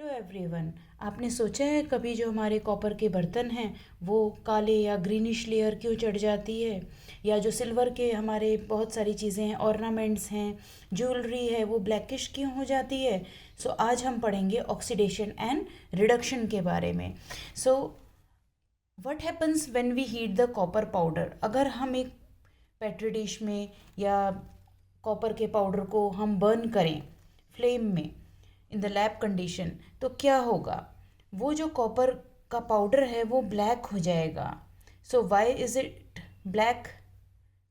Hello everyone. आपने सोचा है कभी जो हमारे कॉपर के बर्तन हैं वो काले या ग्रीनिश लेयर क्यों चढ़ जाती है, या जो सिल्वर के हमारे बहुत सारी चीज़ें हैं, ऑर्नामेंट्स हैं, ज्वेलरी है, वो ब्लैकिश क्यों हो जाती है। सो आज हम पढ़ेंगे ऑक्सीडेशन एंड रिडक्शन के बारे में। So what happens when we heat the copper powder. अगर हम एक पेट्री डिश में या कॉपर के पाउडर को हम बर्न करें फ्लेम में इन द लैब कंडीशन, तो क्या होगा, वो जो कॉपर का पाउडर है वो ब्लैक हो जाएगा। सो वाई इज़ इट ब्लैक?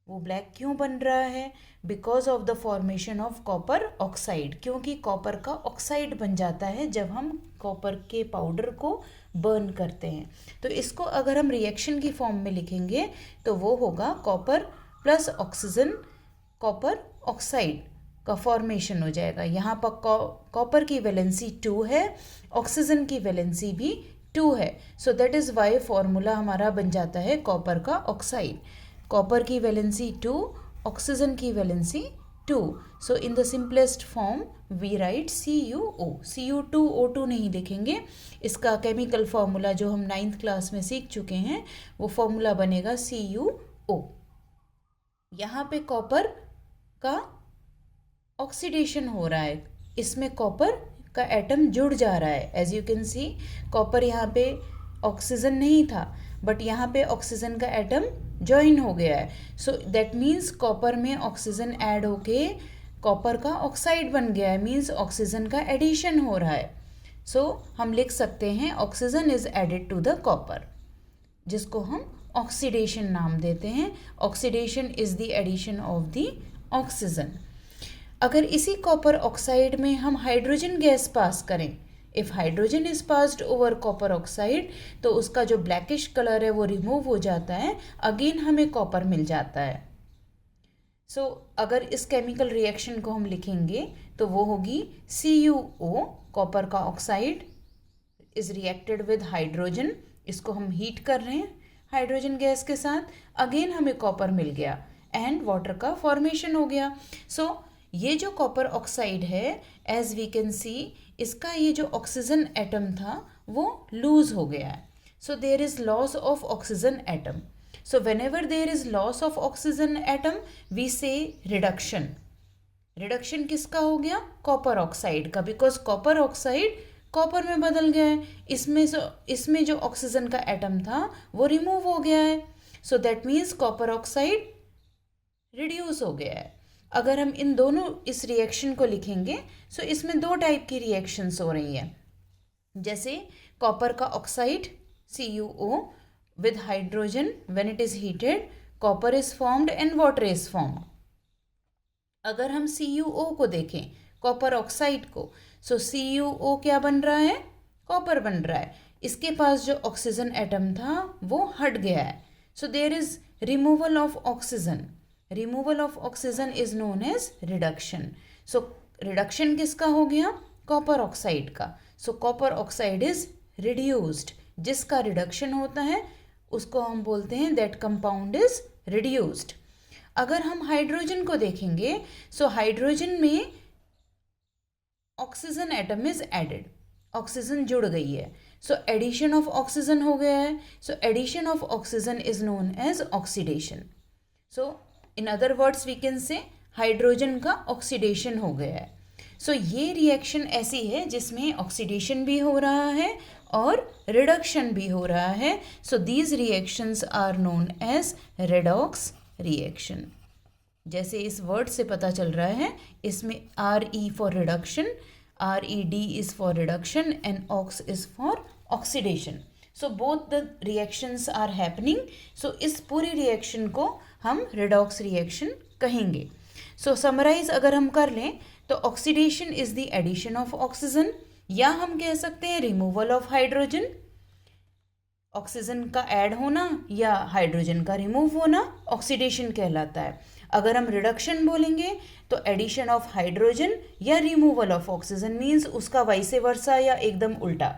वो ब्लैक क्यों बन रहा है? Because of the formation of copper oxide, क्योंकि कॉपर का ऑक्साइड बन जाता है जब हम कॉपर के पाउडर को बर्न करते हैं। तो इसको अगर हम रिएक्शन की फॉर्म में लिखेंगे तो वो होगा copper plus oxygen, copper oxide का फॉर्मेशन हो जाएगा। यहाँ पर कॉपर की वैलेंसी 2 है, ऑक्सीजन की वैलेंसी भी 2 है। So that is why formula हमारा बन जाता है कॉपर का ऑक्साइड। कॉपर की वैलेंसी 2, ऑक्सीजन की valency 2। So in the simplest form we write CuO। Cu2O2 नहीं लिखेंगे, इसका केमिकल फार्मूला जो हम 9th क्लास में सीख चुके हैं वो फार्मूला बनेगा CuO। यहाँ पे कॉपर का ऑक्सीडेशन हो रहा है, इसमें कॉपर का एटम जुड़ जा रहा है। As you can see copper यहाँ पे ऑक्सीजन नहीं था, बट यहाँ पे ऑक्सीजन का एटम ज्वाइन हो गया है। सो दैट मीन्स कॉपर में ऑक्सीजन ऐड होके कॉपर का ऑक्साइड बन गया है, मीन्स ऑक्सीजन का एडिशन हो रहा है। सो हम लिख सकते हैं oxygen is added to the copper, जिसको हम ऑक्सीडेशन नाम देते हैं। Oxidation is the addition of the oxygen. अगर इसी कॉपर ऑक्साइड में हम हाइड्रोजन गैस पास करें, if hydrogen is passed over copper oxide, तो उसका जो ब्लैकिश कलर है वो रिमूव हो जाता है, अगेन हमें कॉपर मिल जाता है। सो अगर इस केमिकल रिएक्शन को हम लिखेंगे तो वो होगी CuO, कॉपर का oxide is reacted with hydrogen. इसको हम हीट कर रहे हैं हाइड्रोजन गैस के साथ, अगेन हमें कॉपर मिल गया एंड वाटर का फॉर्मेशन हो गया। सो ये जो कॉपर ऑक्साइड है, एज वी कैन सी, इसका ये जो ऑक्सीजन एटम था वो लूज हो गया है। So there is loss of oxygen atom. So whenever there is loss of oxygen atom we say reduction. Reduction किसका हो गया? कॉपर ऑक्साइड का, बिकॉज कॉपर ऑक्साइड कॉपर में बदल गया है। इसमें जो ऑक्सीजन का एटम था वो रिमूव हो गया है। So that means copper oxide reduce हो गया है। अगर हम इन दोनों इस रिएक्शन को लिखेंगे, सो इसमें दो टाइप की रिएक्शंस हो रही हैं। जैसे कॉपर का oxide CuO with hydrogen, when it is heated copper is formed and water is formed. अगर हम CuO को देखें, कॉपर ऑक्साइड को, सो CuO क्या बन रहा है? कॉपर बन रहा है। इसके पास जो ऑक्सीजन एटम था वो हट गया है। So there is removal of oxygen. Removal of oxygen is known as reduction. So reduction किसका हो गया? कॉपर ऑक्साइड का। So copper oxide is reduced. जिसका रिडक्शन होता है उसको हम बोलते हैं दैट कंपाउंड इज रिड्यूस्ड। अगर हम हाइड्रोजन को देखेंगे, सो हाइड्रोजन में oxygen atom is added, oxygen जुड़ गई है। सो एडिशन ऑफ ऑक्सीजन हो गया है। So addition of oxygen is known as oxidation. So in other words we can say hydrogen का ऑक्सीडेशन हो गया है। सो ये रिएक्शन ऐसी है जिसमें ऑक्सीडेशन भी हो रहा है और रिडक्शन भी हो रहा है। So these reactions are known as redox reaction. जैसे इस वर्ड से पता चल रहा है, इसमें RE for reduction, RED is for reduction and ox is for oxidation. So both the reactions are happening. So इस पूरी रिएक्शन को हम रेडॉक्स रिएक्शन कहेंगे। सो समराइज अगर हम कर लें तो oxidation is the addition of oxygen, या हम कह सकते हैं रिमूवल ऑफ हाइड्रोजन। ऑक्सीजन का ऐड होना या हाइड्रोजन का रिमूव होना ऑक्सीडेशन कहलाता है। अगर हम रिडक्शन बोलेंगे तो एडिशन ऑफ हाइड्रोजन या रिमूवल ऑफ ऑक्सीजन, मीन्स उसका वाइसे वर्सा या एकदम उल्टा,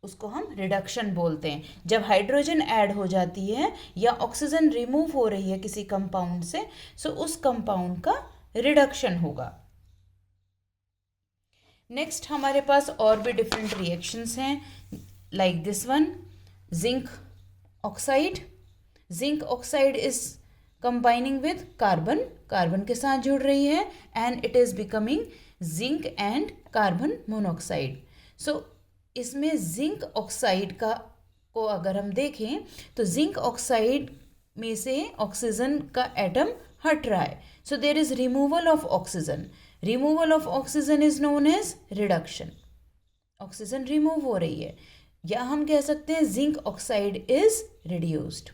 उसको हम रिडक्शन बोलते हैं। जब हाइड्रोजन ऐड हो जाती है या ऑक्सीजन रिमूव हो रही है किसी कंपाउंड से, सो उस कंपाउंड का रिडक्शन होगा। नेक्स्ट हमारे पास और भी डिफरेंट रिएक्शंस हैं, like this one, zinc oxide. Zinc oxide is combining with carbon, carbon के साथ जुड़ रही है, and it is becoming zinc and carbon monoxide. So इसमें जिंक ऑक्साइड को अगर हम देखें तो जिंक ऑक्साइड में से ऑक्सीजन का एटम हट रहा है, so there is removal of oxygen. Removal of oxygen is known as reduction. Oxygen remove हो रही है, या हम कह सकते हैं zinc oxide is reduced.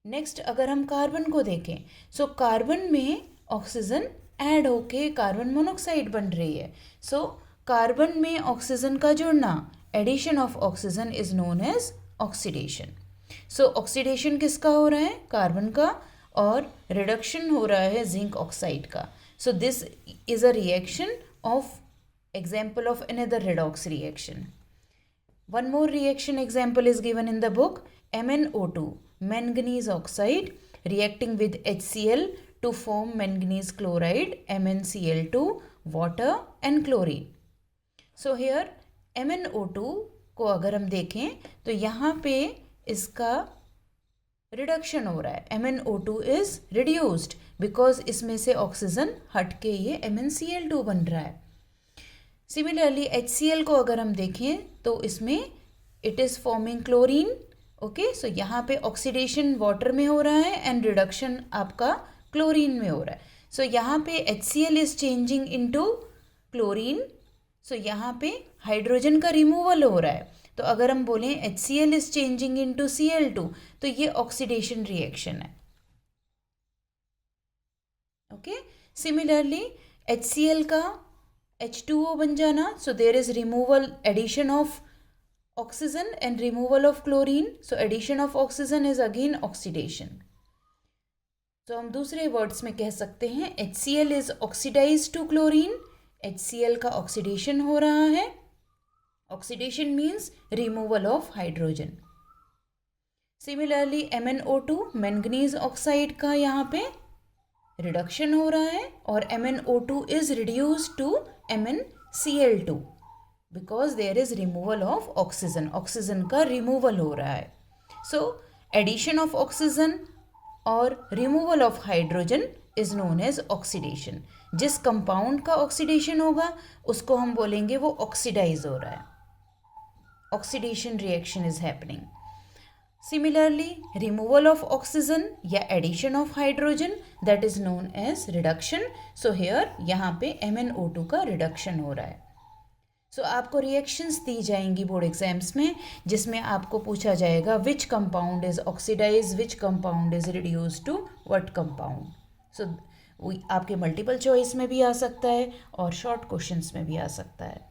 Next अगर हम कार्बन को देखें, सो कार्बन में ऑक्सीजन ऐड होके कार्बन मोनोऑक्साइड बन रही है। सो कार्बन में ऑक्सीजन का जुड़ना, addition of oxygen is known as oxidation. So oxidation किसका हो रहा है, कार्बन का, और रिडक्शन हो रहा है जिंक ऑक्साइड का। So this is a reaction of example of another redox reaction. One more reaction example is given in the book, MnO2, manganese oxide, reacting with HCl to form manganese chloride, MnCl2, water and chlorine. So here MnO2 को अगर हम देखें तो यहाँ पे इसका reduction हो रहा है, MnO2 इज रिड्यूस्ड बिकॉज इसमें से ऑक्सीजन हट के ये MnCl2 बन रहा है। सिमिलरली HCl को अगर हम देखें तो इसमें it is forming chlorine. Okay, so यहाँ पे ऑक्सीडेशन वाटर में हो रहा है एंड रिडक्शन आपका क्लोरीन में हो रहा है। सो यहाँ पे HCl is changing into chlorine, so यहाँ पे हाइड्रोजन का रिमूवल हो रहा है। तो अगर हम बोलें HCl is changing into Cl2, तो ये ऑक्सीडेशन रिएक्शन है। ओके, सिमिलरली HCl का H2O बन जाना, so there is removal, addition of oxygen and removal of chlorine, so addition of oxygen is again oxidation. तो हम दूसरे वर्ड्स में कह सकते हैं HCl is oxidize to chlorine, HCl का ऑक्सीडेशन हो रहा है। Oxidation means removal of hydrogen. Similarly MnO2, manganese oxide का यहाँ पे रिडक्शन हो रहा है और MnO2 is reduced to MnCl2 because there is removal of oxygen, oxygen का रिमूवल हो रहा है। सो एडिशन ऑफ ऑक्सीजन और removal of hydrogen is known as oxidation. जिस कंपाउंड का ऑक्सीडेशन होगा उसको हम बोलेंगे वो ऑक्सीडाइज हो रहा है, oxidation reaction is happening. Similarly, removal of oxygen या addition of hydrogen, that is known as reduction. So here यहाँ पे MnO2 का reduction हो रहा है। So आपको reactions दी जाएंगी बोर्ड एग्जाम्स में, जिसमें आपको पूछा जाएगा which compound is oxidized, which compound is reduced to what compound. So आपके multiple choice में भी आ सकता है और short questions में भी आ सकता है।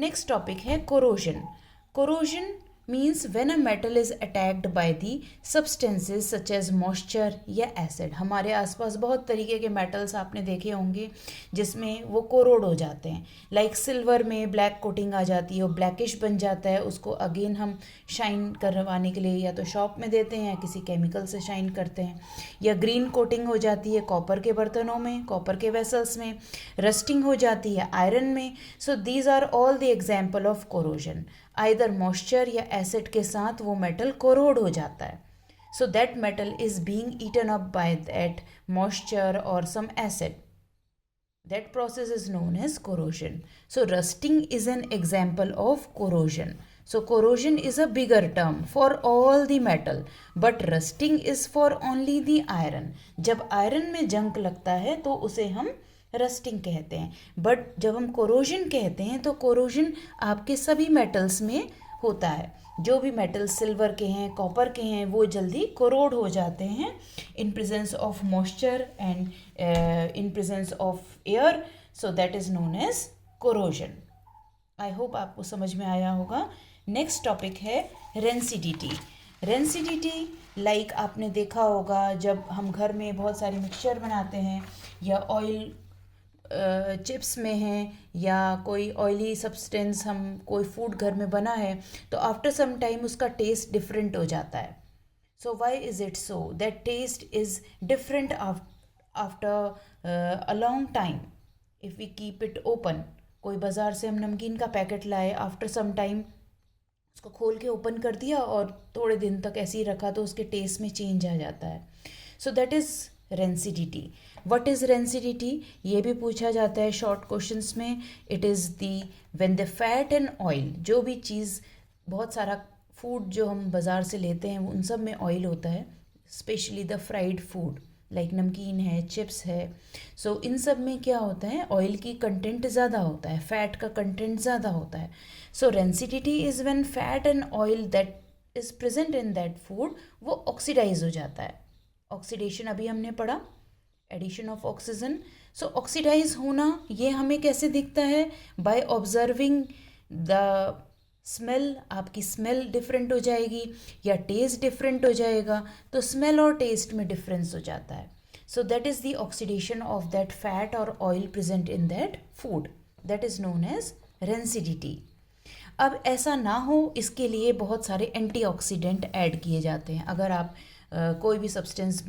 Next topic है corrosion. Corrosion means when a metal is attacked by the substances such as moisture या acid. हमारे आसपास बहुत तरीके के मेटल्स आपने देखे होंगे जिसमें वो कोरोड हो जाते हैं, लाइक सिल्वर में ब्लैक कोटिंग आ जाती है, वो ब्लैकिश बन जाता है, उसको अगेन हम शाइन करवाने के लिए या तो शॉप में देते हैं या किसी केमिकल से शाइन करते हैं, या ग्रीन कोटिंग हो जाती है कॉपर के बर्तनों में, कॉपर के वेसल्स में, रस्टिंग हो जाती है आयरन में। So these are all the example of corrosion. Either moisture या एसिड के साथ वो मेटल कोरोड हो जाता है, so that metal is being eaten up by that moisture और some acid. That process is known as corrosion. So rusting is an example of corrosion. So corrosion is a bigger term for all the metal, but rusting is for only the iron. जब iron में junk लगता है तो उसे हम rusting कहते हैं, but जब हम कोरोजन कहते हैं तो कोरोजन आपके सभी मेटल्स में होता है। जो भी मेटल सिल्वर के हैं, कॉपर के हैं, वो जल्दी कोरोड हो जाते हैं in presence of moisture and in presence of air, so that is known as corrosion. I hope आपको समझ में आया होगा। नेक्स्ट टॉपिक है रेंसिडिटी। रेंसिडिटी लाइक आपने देखा होगा जब हम घर में बहुत सारी मिक्सचर बनाते हैं या ऑयल चिप्स में हैं या कोई ऑयली सब्सटेंस हम कोई फूड घर में बना है तो आफ्टर सम टाइम उसका टेस्ट डिफरेंट हो जाता है। So why is it so? That taste is different after a long time. If we keep it open, कोई बाज़ार से हम नमकीन का पैकेट लाए, आफ्टर सम टाइम उसको खोल के ओपन कर दिया और थोड़े दिन तक ऐसे ही रखा तो उसके टेस्ट में चेंज आ जाता है. So that is rancidity. What is rancidity, ये भी पूछा जाता है शॉर्ट क्वेश्चंस में. It is the when the fat and oil, जो भी चीज़, बहुत सारा फूड जो हम बाज़ार से लेते हैं उन सब में ऑयल होता है, specially the fried food like नमकीन है, चिप्स है. सो इन सब में क्या होता है, ऑयल की कंटेंट ज़्यादा होता है, फैट का कंटेंट ज़्यादा होता है. So rancidity is when fat and oil that is present in that food वो ऑक्सीडाइज हो जाता है. ऑक्सीडेशन अभी हमने पढ़ा, addition of oxygen. So oxidize होना ये हमें कैसे दिखता है, बाय ऑब्जर्विंग द स्मेल. आपकी स्मेल डिफरेंट हो जाएगी या टेस्ट डिफरेंट हो जाएगा, तो स्मेल और टेस्ट में डिफरेंस हो जाता है. So that is the oxidation of that fat और oil present in that food, that is known as rancidity. अब ऐसा ना हो इसके लिए बहुत सारे एंटीऑक्सीडेंट ऐड किए जाते हैं. अगर आप कोई भी सब्सटेंस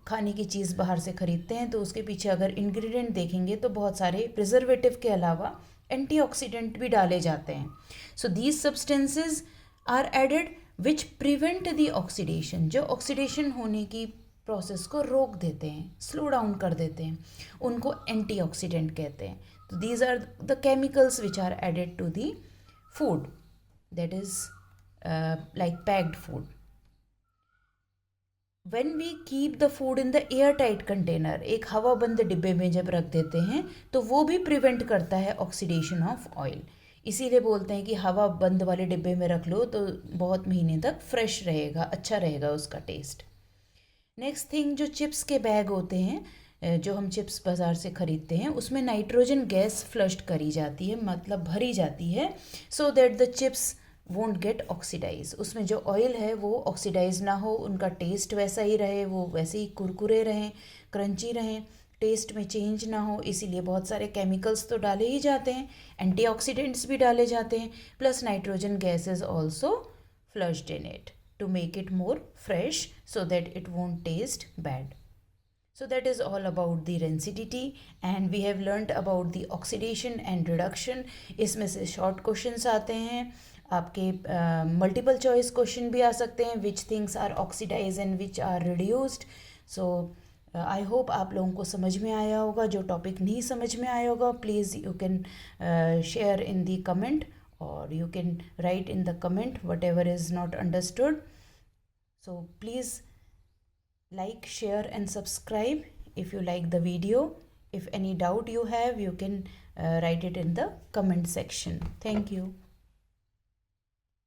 खाने की चीज़ बाहर से ख़रीदते हैं तो उसके पीछे अगर इंग्रेडिएंट देखेंगे तो बहुत सारे प्रिजर्वेटिव के अलावा एंटीऑक्सीडेंट भी डाले जाते हैं. So these substances are added which prevent the oxidation, जो ऑक्सीडेशन होने की प्रोसेस को रोक देते हैं, स्लो डाउन कर देते हैं, उनको एंटीऑक्सीडेंट कहते हैं. तो these are the chemicals which are added to the food, that is like packed food. When we keep the food in the airtight container, एक हवा बंद डिब्बे में जब रख देते हैं तो वो भी प्रिवेंट करता है ऑक्सीडेशन ऑफ ऑयल. इसीलिए बोलते हैं कि हवा बंद वाले डिब्बे में रख लो तो बहुत महीने तक फ्रेश रहेगा, अच्छा रहेगा उसका टेस्ट. नेक्स्ट थिंग, जो चिप्स के बैग होते हैं, जो हम चिप्स बाज़ार से ख़रीदते हैं, उसमें नाइट्रोजन गैस फ्लश्ड करी जाती है, मतलब भरी जाती है, so that the chips won't get oxidize. उसमें जो ऑयल है वो ऑक्सीडाइज ना हो, उनका टेस्ट वैसा ही रहे, वो वैसे ही कुरकुरे रहें, क्रंची रहें, टेस्ट में चेंज ना हो. इसीलिए बहुत सारे केमिकल्स तो डाले ही जाते हैं, एंटीऑक्सीडेंट्स भी डाले जाते हैं, plus nitrogen gas is also flushed in it to make it more fresh so that it won't taste bad. So that is all about the rancidity and we have learnt about the oxidation and reduction. इसमें से short questions आते हैं आपके, multiple choice question भी आ सकते हैं, which things are oxidized and which are reduced. So I hope आप लोगों को समझ में आया होगा. जो topic नहीं समझ में आया होगा please you can share in the comment or you can write in the comment whatever is not understood. So please like, share and subscribe if you like the video. If any doubt you have, you can write it in the comment section. Thank you.